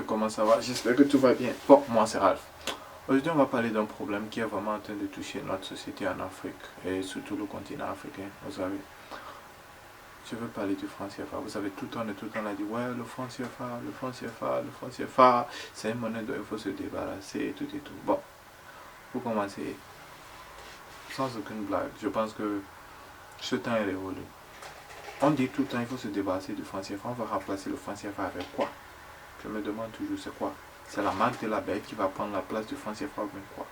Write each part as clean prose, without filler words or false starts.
comment ça va? J'espère que tout va bien. Bon, moi c'est Ralph. Aujourd'hui, on va parler d'un problème qui est vraiment en train de toucher notre société en Afrique et surtout le continent africain. Vous savez, je veux parler du franc CFA. Vous savez, tout le temps, on a dit ouais, le franc CFA, le franc CFA, le franc CFA, c'est une monnaie dont il faut se débarrasser et tout et tout. Bon, pour commencer, sans aucune blague, je pense que ce temps est révolu. On dit tout le temps il faut se débarrasser du franc CFA. On va remplacer le franc CFA avec quoi? Je me demande toujours c'est quoi? C'est la marque de la bête qui va prendre la place du franc CFA ou bien quoi?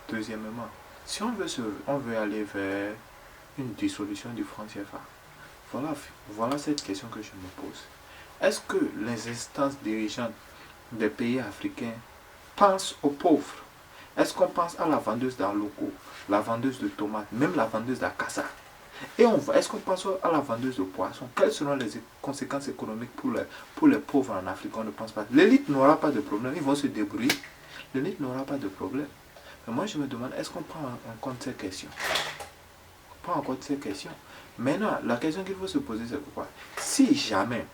Deuxièmement, si on veut aller vers une dissolution du franc CFA, voilà cette question que je me pose. Est-ce que les instances dirigeantes des pays africains pensent aux pauvres? Est-ce qu'on pense à la vendeuse d'Arloco, la vendeuse de tomates, même la vendeuse d'Akassa? Et est-ce qu'on pense à la vendeuse de poissons? Quelles seront les conséquences économiques pour les pauvres en Afrique? On ne pense pas. L'élite n'aura pas de problème, ils vont se débrouiller. L'élite n'aura pas de problème. Mais moi je me demande, est-ce qu'on prend en compte ces questions? On prend en compte ces questions. Maintenant, la question qu'il faut se poser, c'est pourquoi? Si jamais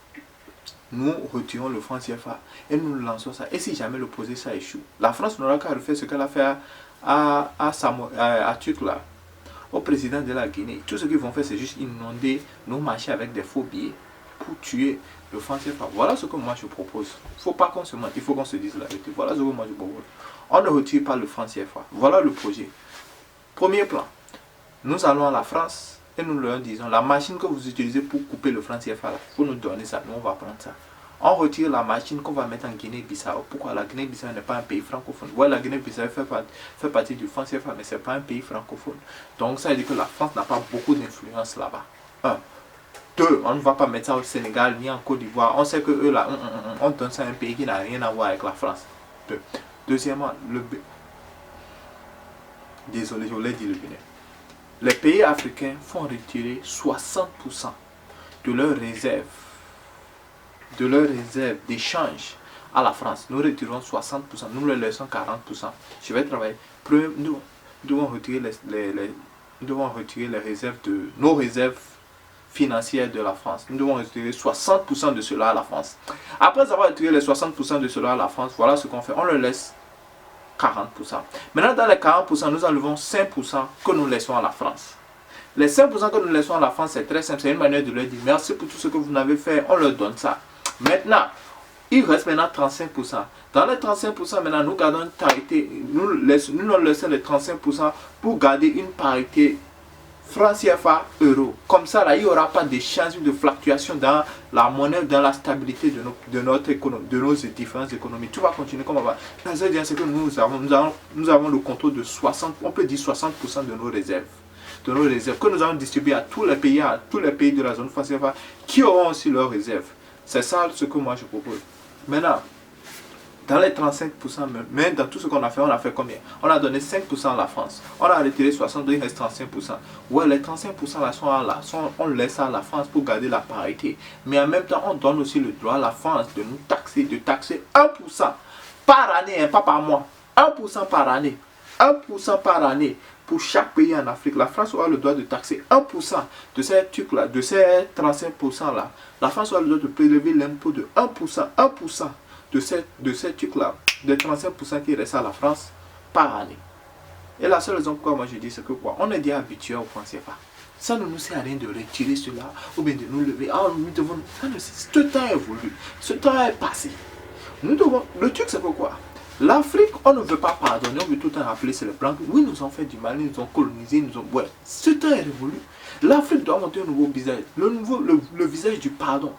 nous retirons le franc CFA et nous lançons ça, et si jamais le projet ça échoue, la France n'aura qu'à refaire ce qu'elle a fait à Turc là, au président de la Guinée. Tout ce qu'ils vont faire, c'est juste inonder nos marchés avec des faux billets pour tuer le franc CFA. Voilà ce que moi je propose. Il ne faut pas qu'on se mente, il faut qu'on se dise la vérité. Voilà ce que moi je propose. On ne retire pas le franc CFA. Voilà le projet. Premier plan. Nous allons à la France et nous leur disons, la machine que vous utilisez pour couper le franc CFA, il faut nous donner ça. Nous, on va prendre ça. On retire la machine qu'on va mettre en Guinée-Bissau. Pourquoi? La Guinée-Bissau n'est pas un pays francophone. Ouais, la Guinée-Bissau fait partie du franc CFA, mais ce n'est pas un pays francophone. Donc ça veut dire que la France n'a pas beaucoup d'influence là-bas. 1. 2. On ne va pas mettre ça au Sénégal ni en Côte d'Ivoire. On sait que eux là, on donne ça à un pays qui n'a rien à voir avec la France. 2. Deuxièmement, désolé, je voulais dire le Bénin. Les pays africains font retirer 60% de leurs réserves d'échange à la France. Nous retirons 60%, nous leur laissons 40%. Je vais travailler. Nous devons retirer nos réserves financières de la France. Nous devons retirer 60% de cela à la France. Après avoir retiré les 60% de cela à la France, voilà ce qu'on fait. On leur laisse 40%. Maintenant, dans les 40%, nous enlevons 5% que nous laissons à la France. Les 5% que nous laissons à la France, c'est très simple. C'est une manière de leur dire merci pour tout ce que vous n'avez fait. On leur donne ça. Maintenant, il reste maintenant 35%. Dans les 35%, maintenant, nous gardons une parité. Nous leur laissons les 35% pour garder une parité franc CFA euro. Comme ça, là, il n'y aura pas d'échange de fluctuation dans la monnaie, dans la stabilité de notre économie, de nos différentes économies. Tout va continuer comme avant. La seule chose, c'est que nous avons le contrôle de 60%, on peut dire 60% de nos réserves. Que nous allons distribuer à tous les pays de la zone franc CFA qui auront aussi leurs réserves. C'est ça ce que moi je propose. Maintenant, dans les 35%, mais dans tout ce qu'on a fait combien? On a donné 5% à la France. On a retiré 62, il reste 35%. Ouais, les 35% là on laisse ça à la France pour garder la parité. Mais en même temps, on donne aussi le droit à la France de nous taxer, 1% par année, hein, pas par mois. 1% par année. 1% par année. Pour chaque pays en Afrique, la France aura le droit de taxer 1% de ces trucs là, de ces 35% là. La France aura le droit de prélever l'impôt de 1% de ces trucs là, de 35% qui restent à la France par année. Et la seule raison pourquoi moi je dis c'est que quoi, on est déjà habitué au franc CFA. Ça ne nous sert à rien de retirer cela ou bien de nous lever. Ah, nous devons. Ce temps est évolué, ce temps est passé. Nous devons. Le truc c'est pourquoi. L'Afrique, on ne veut pas pardonner, on veut tout le temps rappeler c'est les Blancs. Oui, nous ont fait du mal, ils nous ont colonisé, ils nous ont... Ouais, ce temps est révolu. L'Afrique doit monter un nouveau visage, le visage du pardon.